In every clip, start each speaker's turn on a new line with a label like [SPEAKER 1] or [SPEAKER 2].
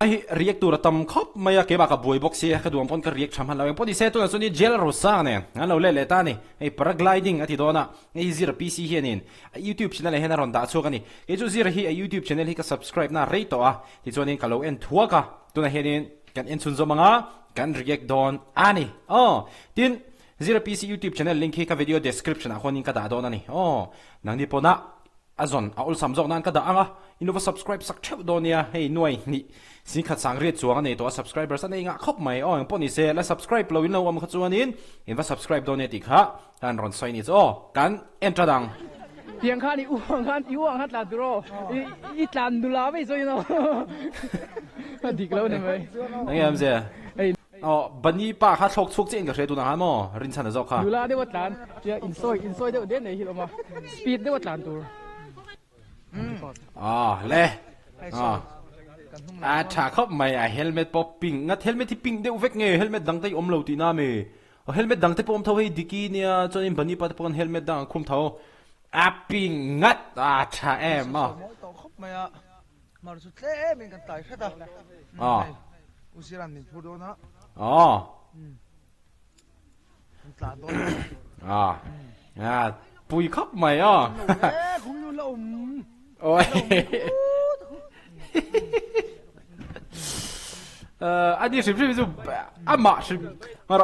[SPEAKER 1] ai riek tu tam khop maya ke ba ka boy box ya ka duam pon ka riek tham la pon di se tu na suni Lalrosanga ne alo le le ta ni ei paragliding ati dona ei zira pc hianin YouTube channel hena ron da chu ka ni e chu zira hi YouTube channel hi ka subscribe na rate to a ti chuanin ka lo en thua ka tu na henin kan en chun zo manga kan riek don ani tin zira pc YouTube channel link hi ka video description a khonin ka da dona ni nang ni pona azon aul samjok nan ka da anga inova subscribe sak theu donia hei noi ni sin khat sang ret chuang nei to subscribers an nga khop mai ong poni se la subscribe lo in lo am khachuan in inva subscribe donia ti kha kan ron soi ni zo kan entra dang
[SPEAKER 2] tiang kha ni uang hat la duro I tlan dula mai so you know dik lo ne mai
[SPEAKER 1] ang yam se bani pa kha thok chuk chen ka hretu na ha mo rin chan zo kha
[SPEAKER 2] dula de wat tlan ya insoi de den nei hiloma speed de wat tlan tur
[SPEAKER 1] le cha khop mai helmet pop ping ngat helmet ti ping de uvek nge helmet dang tai om lo ti na me helmet dang te pom tho hei diki nia chonin bani pa pon helmet dang khum tho ping ngat cha em
[SPEAKER 3] to khop mai mar su tle min kan tai khata usiran min phudo na tla do
[SPEAKER 1] pui khop mai
[SPEAKER 3] khum nu la
[SPEAKER 1] ôi anh đi xem phim mà xem mà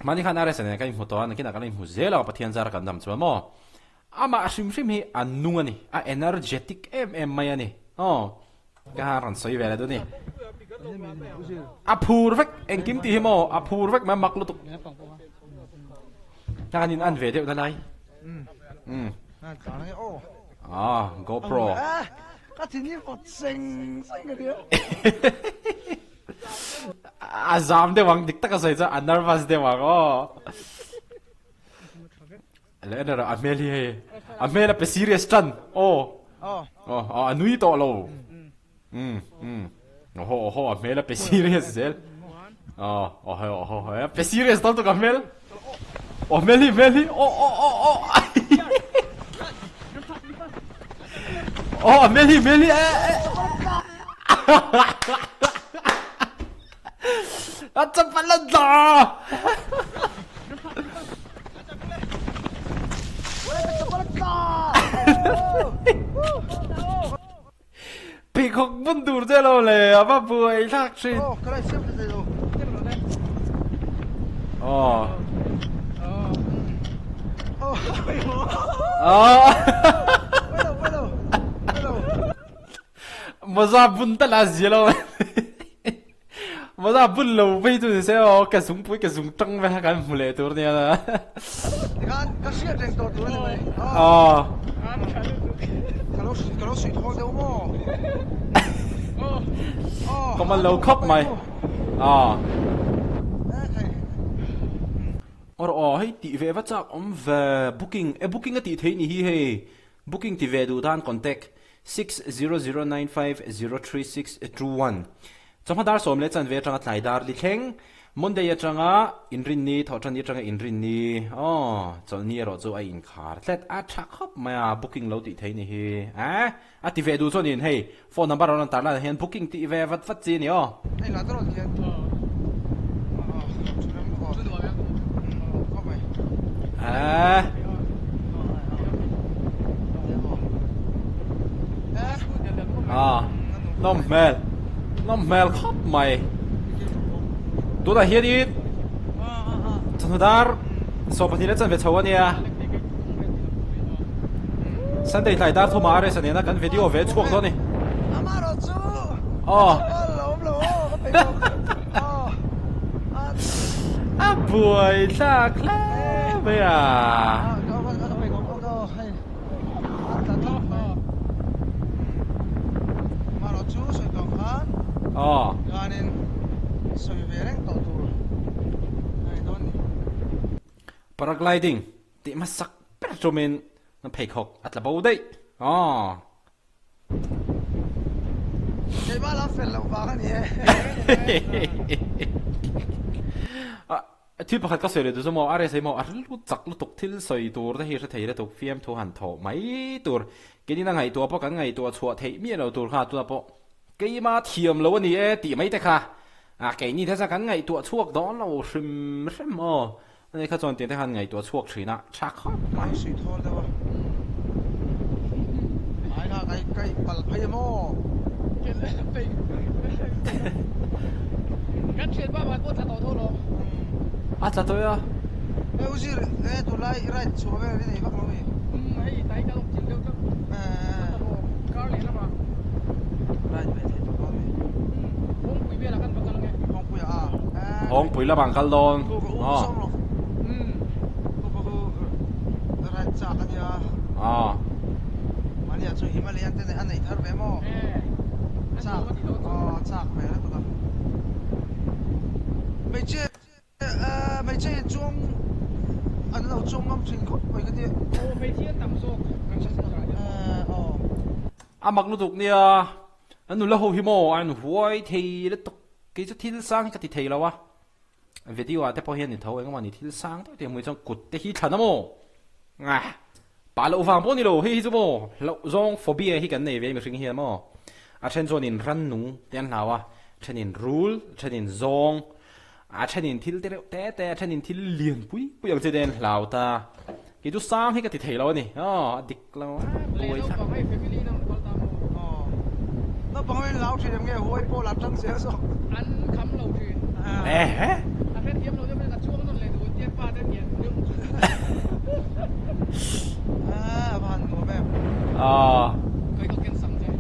[SPEAKER 1] mà đi khán giả này cái một tuần cái nào cái một giờ là bắt thiên gia cái đam chứ mà mà xem phim hi anh nung này energetic mày này cái hàng soi về là đó này perfect anh kiếm thì mà perfect mà mặc luôn tục cái anh ăn về được thế này GoPro
[SPEAKER 3] cái thứ này có xinh cái gì
[SPEAKER 1] azam de wang dikta ka sai cha nervous de wang le na ameli pe serious tan anui to lo ameli pe serious zel pe serious tan to kamel meli meli cepat lah Pikok mundur je lo le apa buai tak sih
[SPEAKER 3] cái này xếp cái gì
[SPEAKER 1] Masa pun tak lazim lo Masa pun lâu bây giờ sẽ cái súng bụi cái súng trăng về cái mulai tur ni ada.
[SPEAKER 3] Kan siap yang tur tu ni. Kalau sweet hot dia mo.
[SPEAKER 1] Kau malu khop mai. Hay ti về vắt chắc về booking ti thấy ni hi booking ti về du dan contact 60095503621. Trong hadar som le chan ve tanga tlai dar li thleng monday atanga inrin ni thotan ni tanga inrin ni chon ni ro chu a in khar tlet a thak khop ma booking lo ti thei ni hi ti ve du chon in hey phone number on tar la hen booking ti ve vat chi ni
[SPEAKER 3] Hey la tro ti
[SPEAKER 1] nó mel khóc mày tôi đã hiện đi chân dar so bati lên chân về chầu anh à sáng đây lại dar thu mà rồi sáng nay nó cần video về chuộc đó này buổi ta khá bây à
[SPEAKER 3] Ganin so vereng to tur. Ai don ni.
[SPEAKER 1] Paragliding ti masak pertromen na peacock at labaw day.
[SPEAKER 3] Kay ba la fel law ba ni
[SPEAKER 1] ที่ประคัดก็เสียเลยตัวสมออะไรใส่หมอรู้จักรู้ตกที่ใส่ตัวได้เห็นเทียร์ตกฟิล์มตัวหันถอไม่ตัวกินนั่งไงตัวปกันไงตัวชัวเทียมีเราตัวขาตัวป cái mà thiềm lâu anh ấy tỉ mấy thế cả cái ní thế ra cái ngày tuổi chuộc đó là sim sim này khá chọn tiền thế hàng ngày tuổi chuộc chỉ nè chắc khó mà
[SPEAKER 3] suy thôi đâu ai là cái bal hay mò
[SPEAKER 2] cắt chuyện ba bạn có thật thôi rồi
[SPEAKER 1] chả tôi
[SPEAKER 3] usi tu lai right so về đây này bác nói
[SPEAKER 2] hay tay cái lúc chiến đấu chắc cá liền lắm mà
[SPEAKER 3] right về thế tụi con
[SPEAKER 2] không quý biết là căn bậc nghe
[SPEAKER 3] không quý
[SPEAKER 1] ông bùi là bằng khăn lon
[SPEAKER 3] xong rồi right chắc anh ya mà liền cho Himalayan thế này anh này thar về mò chắc chắc về đó tụi con mấy chơi chung anh nào chung ngắm trình khóc mấy cái gì
[SPEAKER 2] mấy chiếc tầm số càng chắc là
[SPEAKER 1] mặc nó tục nè anh nuôi là hồ himo anh huay thì nó tục cái chút thiên sang cái thì là wa video tại bao hiện thì thấu anh mà thiên sang thì mới trong cột thì hít thở nó mồ bà lậu vàng bốn đi đồ hi chứ lậu zong phobia hi cái này về mình sinh hiền mồ trên cho nên răn núng tiền nào trên nên rule trên nên zong trên nên thiên té trên nên thiên liền bui yang chơi đen lào ta cái chút sang hi cái thì thầy lâu nè địch lâu
[SPEAKER 2] bồi chắc
[SPEAKER 3] nó bằng với lão chuyện nghe hôi po làm trăng xé rồi
[SPEAKER 2] anh khám lâu chuyện
[SPEAKER 1] anh
[SPEAKER 2] biết kiếm lâu cho nên là chuông nó lại đầu tiên ba đến tiền
[SPEAKER 3] bạn của em
[SPEAKER 2] cái có kiến sẵn rồi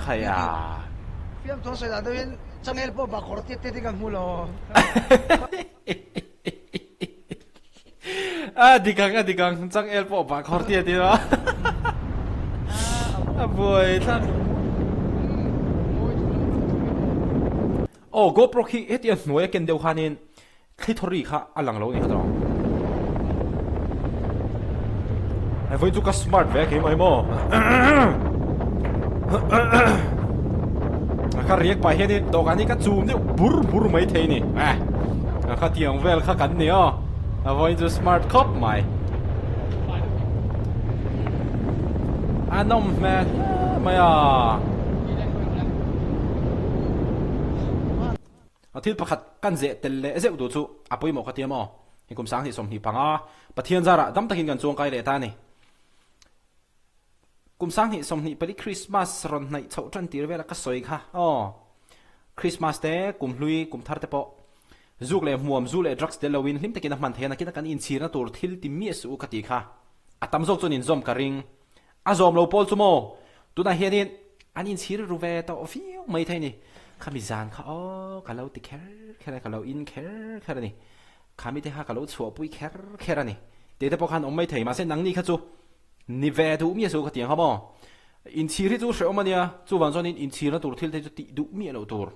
[SPEAKER 1] khay
[SPEAKER 3] phim tôi sẽ là tôi chẳng nghe po bà khó tiết tiết cái mù lo
[SPEAKER 1] đi căng chẳng el po bà khó tiết đi đó buổi thằng GoPro khi hết tiền nuôi cái điều khan nên khi thôi đi khá lằng lâu này thôi với chú cái smart về cái máy mò khá riêng bài hiện đi đồ cái này cái zoom đi bur mấy thế này khá tiếng về khá cắn này với chú smart khawp mày nông mày thiết bạc căn dễ tên lệ dễ đồ chú bôi một cái tiêm thì cũng sáng thì sống thì bằng bát thiên ra ra đâm ta hình gần chuông cái lệ ta này cũng sáng thì sống thì bali Christmas rồi này chậu chân tía về là cái soi ha Christmas thế cũng lui cũng thar thế po du lệ muam du lệ drugs Halloween lim te kinah man thena kita kan in sir na tur thil ti mi su ka ti kha atam zok chon in zom ka ring zom lo pol chumo tu na hianin an in sir ru ve to fiu mai thai ni khami zan kha ka lo ti kher ka lo in kher ni khami te ha ka lo chu pui kher ni te te pokhan om mai thai ma se nang ni kha chu ni ve du mi su ka ti ha mo in sir chu se om ania chu wan zon in sir na tur thil te chu ti du mi lo tur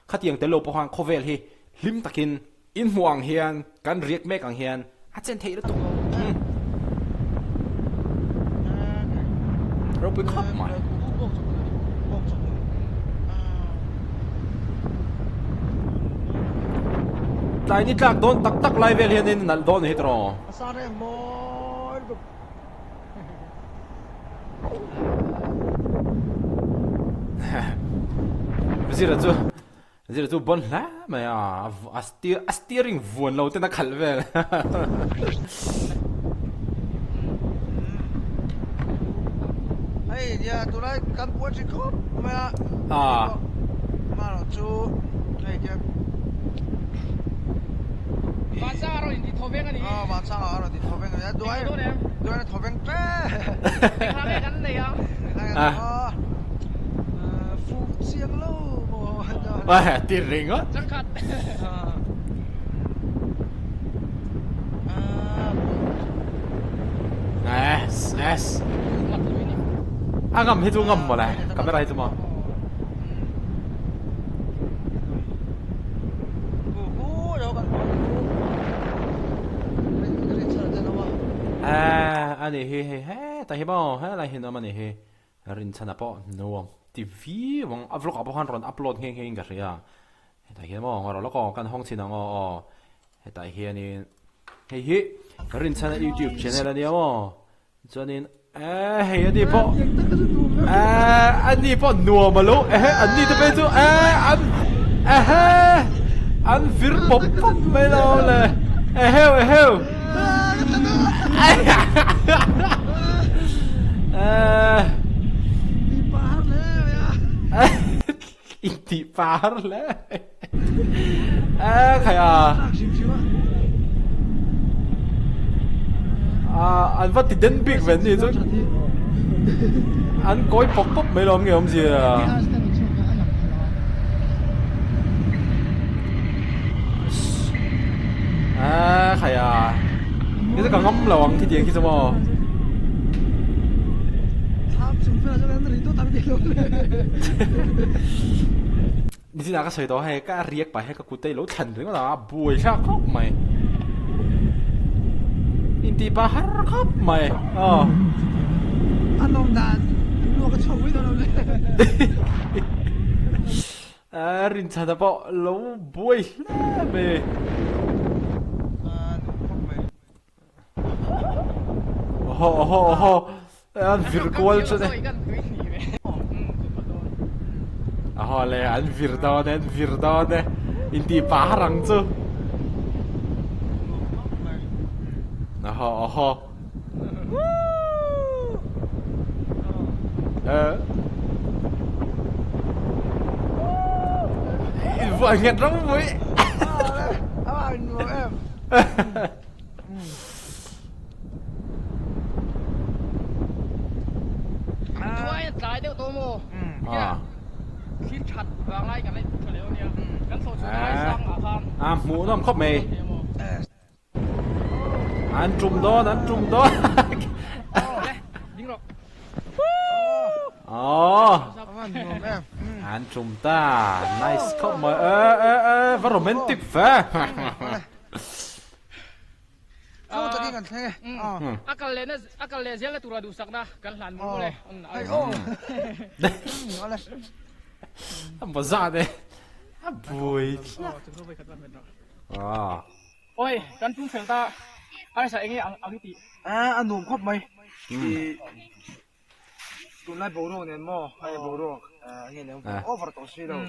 [SPEAKER 1] kha tiang te lo pokhan khovel hi lim takin in huang hian kan riek mek ang hian chen thei tu ro pui khawp mai tai ni tlak don tak lai vel hian in nal don hi tro
[SPEAKER 3] sare moi
[SPEAKER 1] zira chu bon la mày steering vuông lâu tên nó khẩn về
[SPEAKER 3] hey ya tu lai kan puan si khawp mà mà chú hey ya
[SPEAKER 2] bạn sao rồi đi thâu ven cái gì
[SPEAKER 3] mà sao rồi đi thâu ven cái đuôi nó thâu ven pe
[SPEAKER 2] thằng này gắn này
[SPEAKER 3] phụ xiềng lâu
[SPEAKER 1] tiền rình á
[SPEAKER 2] chắc khát
[SPEAKER 1] ngầm hết chú ngầm mà này camera hết chú mà anh này he tại bao he lại hiện ở này he rin chana po no TV wang vlog apo han ron upload heng ka ria tại hiện bao ngor lo ko kan hong chin ang tại hiện ni hi rin chana YouTube channel ani mo chuanin hei ani po ani po nuam malu ani te pe chu an vir pop pop mai lo le heu inti par le kaya anh vẫn thì đến biết về gì chứ anh coi pop pop mấy lon nghe không gì kaya cái cái ngắm là hoàng thì tiền kia sao đi ra cái sợi đó hay cái riết bài hay cái cụt tay lỗ thần đấy mà bùi ra khóc mày inti bahar khóc mày
[SPEAKER 3] anh ông đàn mua cái chồng với nó
[SPEAKER 1] lên rin chả đã bỏ lỗ bùi mày anh việt quên cho đấy le anh việt đó đấy inti parang chứ vừa nghe rống vui
[SPEAKER 3] em
[SPEAKER 2] tôi trái đều tôi mua khi chặt và ngay cái này cái liệu này cái số số hai sang à không
[SPEAKER 1] mũ nó khóc mày anh trùm đó
[SPEAKER 2] dính rồi
[SPEAKER 1] anh trùm ta nice khóc mày và romantic phê
[SPEAKER 3] tadi kan saya
[SPEAKER 2] akal le zela tura dusak na kan hlan mo le
[SPEAKER 3] ai oleh
[SPEAKER 1] mà ra đây bùi
[SPEAKER 2] ôi kan tung fel ta ai sa engi ang ti
[SPEAKER 3] anh nôm khóc mày thì tụi lại bố đồ này mò hay bố đồ nghe này over tổ sư đâu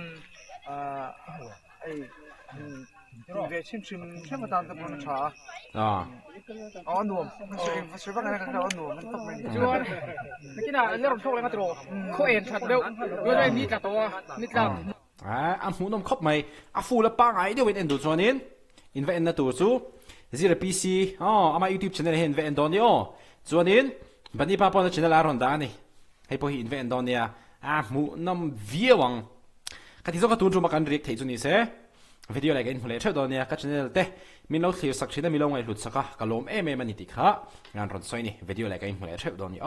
[SPEAKER 3] về chim xem mà tao tập nó trả anh nôm sẽ bắt cái anh nôm khóc mày
[SPEAKER 2] chưa cái nào lấy làm thô lấy mà trổ khó ên chặt đâu rồi đây nít là to nít là
[SPEAKER 1] anh muốn nôm khóc mày phu là ba ngày đều bên đồ cho nên in về là đồ chú zero PC ama YouTube channel hen ve endonio chuanin bani pa pon channel aron da ni hei po hi in ve endonia mu nam viewang kati zo ka tun ruma kan react thei chu ni se video like in hule thodonia ka channel te min lo thlir sak china mi lo ngai hlut saka kalom em em ani ti kha ngan ron soi ni video like in hule thodoni